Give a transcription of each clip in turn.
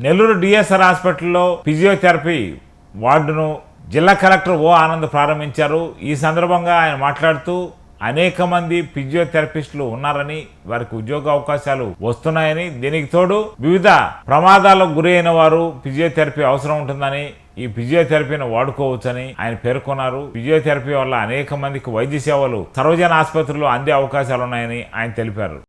Nellore DSR హాస్పిటల్లో physiotherapy వార్డును జిల్లా collector ఓ ఆనంద్ ప్రారంభించారు. ఈ సందర్భంగా ఆయన మాట్లాడుతూ అనేక మంది ఫిజియోథెరపిస్టులు ఉన్నారని, వారికి ఉద్యోగ అవకాశాలు వస్తున్నాయని, దీనికి తోడు వివిధ ప్రమాదాలకు గురైన వారు ఫిజియోథెరపీ అవసరం ఉంటుందని, ఈ ఫిజియోథెరపీని వాడుకోవచ్చని ఆయన పేర్కొన్నారు. ఫిజియోథెరపీ వల్ల అనేక మందికి వైద్య సేవలు సర్వజన ఆసుపత్రుల్లో అందే అవకాశాలు ఉన్నాయని ఆయన తెలిపారు.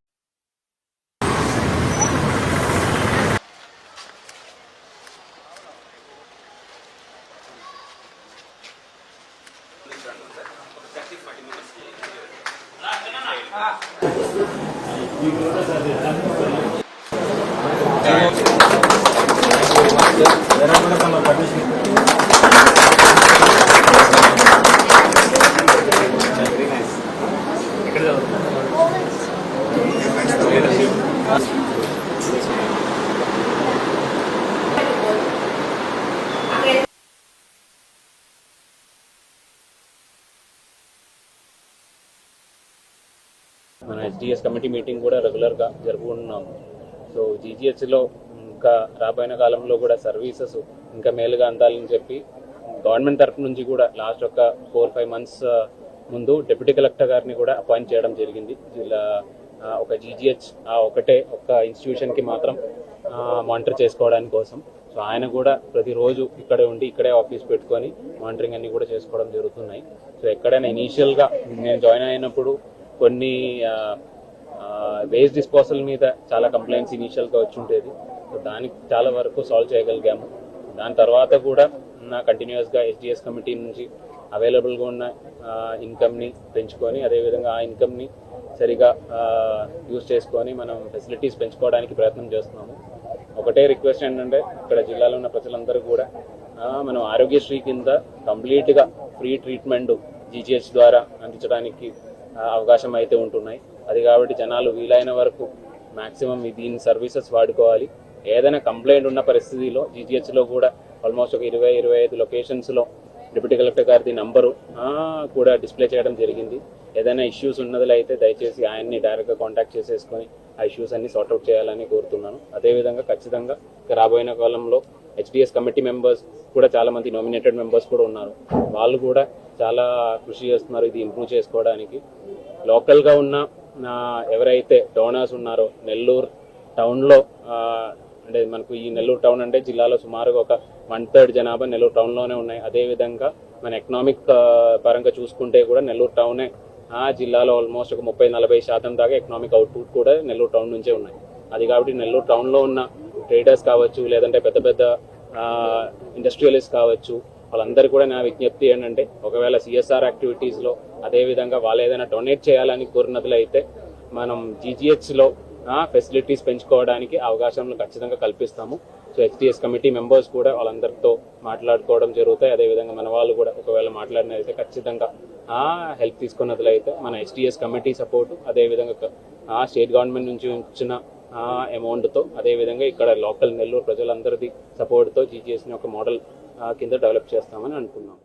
మన ఎస్డిఎస్ కమిటీ మీటింగ్ కూడా రెగ్యులర్గా జరుపుకుంటున్నాము. సో జీజీహెచ్లో ఇంకా రాబోయే కాలంలో కూడా సర్వీసెస్ ఇంకా మేలుగా అందాలని చెప్పి గవర్నమెంట్ తరఫు నుంచి కూడా లాస్ట్ ఒక 4-5 మంత్స్ ముందు డిప్యూటీ కలెక్టర్ గారిని కూడా అపాయింట్ చేయడం జరిగింది. జిల్లా ఒక జీజీహెచ్ ఒకటే ఒక ఇన్స్టిట్యూషన్కి మాత్రం మానిటర్ చేసుకోవడానికి కోసం. సో ఆయన కూడా ప్రతిరోజు ఇక్కడే ఉండి ఇక్కడే ఆఫీస్ పెట్టుకొని మానిటరింగ్ అన్ని కూడా చేసుకోవడం జరుగుతున్నాయి. సో ఎక్కడైనా ఇనీషియల్గా నేను జాయిన్ అయినప్పుడు కొన్ని వేస్ట్ డిస్పోజల్ మీద చాలా కంప్లైంట్స్ ఇనీషియల్గా వచ్చి ఉండేది. సో దానికి చాలా వరకు సాల్వ్ చేయగలిగాము. దాని తర్వాత కూడా కంటిన్యూస్గా ఎస్డిఎస్ కమిటీ నుంచి అవైలబుల్గా ఉన్న ఇన్కమ్ని పెంచుకొని, అదేవిధంగా ఆ ఇన్కమ్ని సరిగా యూజ్ చేసుకొని మనం ఫెసిలిటీస్ పెంచుకోవడానికి ప్రయత్నం చేస్తున్నాము. ఒకటే రిక్వెస్ట్ ఏంటంటే ఇక్కడ జిల్లాలో ఉన్న ప్రజలందరూ కూడా మనం ఆరోగ్యశ్రీ కింద కంప్లీట్గా ఫ్రీ ట్రీట్మెంట్ జీజీహెచ్ ద్వారా అందించడానికి అవకాశం అయితే ఉంటున్నాయి. అది కాబట్టి జనాలు వీలైన వరకు మ్యాక్సిమం దీని సర్వీసెస్ వాడుకోవాలి. ఏదైనా కంప్లైంట్ ఉన్న పరిస్థితిలో జీజీహెచ్లో కూడా ఆల్మోస్ట్ ఒక 20-25 లొకేషన్స్లో డిప్యూటీ కలెక్టర్ గారిది నంబరు కూడా డిస్ప్లే చేయడం జరిగింది. ఏదైనా ఇష్యూస్ ఉన్నదిలో అయితే దయచేసి ఆయన్ని డైరెక్ట్గా కాంటాక్ట్ చేసేసుకొని ఆ ఇష్యూస్ అన్ని సార్ట్అవుట్ చేయాలని కోరుతున్నాను. అదేవిధంగా ఖచ్చితంగా రాబోయే కాలంలో హెచ్డిఎస్ కమిటీ మెంబర్స్ కూడా చాలామంది నామినేటెడ్ మెంబర్స్ కూడా ఉన్నారు. వాళ్ళు కూడా చాలా కృషి చేస్తున్నారు ఇది ఇంప్రూవ్ చేసుకోవడానికి. లోకల్గా ఉన్న ఎవరైతే డోనర్స్ ఉన్నారో నెల్లూరు టౌన్లో, అంటే మనకు ఈ నెల్లూరు టౌన్ అంటే జిల్లాలో సుమారుగా ఒక 1/3 జనాభా నెల్లూరు టౌన్లోనే ఉన్నాయి. అదేవిధంగా మన ఎకనామిక్ పరంగా చూసుకుంటే కూడా నెల్లూరు టౌనే జిల్లాలో ఆల్మోస్ట్ ఒక 30-40% దాకా ఎకనామిక్ అవుట్పుట్ కూడా నెల్లూరు టౌన్ నుంచే ఉన్నాయి. అది కాబట్టి నెల్లూరు టౌన్లో ఉన్న ట్రేడర్స్ కావచ్చు, లేదంటే పెద్ద పెద్ద ఇండస్ట్రియలిస్ట్ కావచ్చు, వాళ్ళందరూ కూడా నా విజ్ఞప్తి ఏంటంటే ఒకవేళ సిఎస్ఆర్ యాక్టివిటీస్లో అదేవిధంగా వాళ్ళు ఏదైనా డొనేట్ చేయాలని కోరినట్లు అయితే మనం జీజీహెచ్లో ఫెసిలిటీస్ పెంచుకోవడానికి అవకాశాలను ఖచ్చితంగా కల్పిస్తాము. సో హెచ్డిఎస్ కమిటీ మెంబర్స్ కూడా వాళ్ళందరితో మాట్లాడుకోవడం జరుగుతాయి. అదేవిధంగా మన వాళ్ళు కూడా ఒకవేళ మాట్లాడినట్లయితే ఖచ్చితంగా హెల్ప్ తీసుకున్నట్లయితే మన హెచ్డిఎస్ కమిటీ సపోర్టు, అదేవిధంగా స్టేట్ గవర్నమెంట్ నుంచి ఇచ్చిన అమౌంట్తో, అదేవిధంగా ఇక్కడ లోకల్ నెల్లూరు ప్రజలందరిది సపోర్ట్తో జీజీహెచ్ని ఒక మోడల్ కింద డెవలప్ చేస్తామని అనుకున్నాం.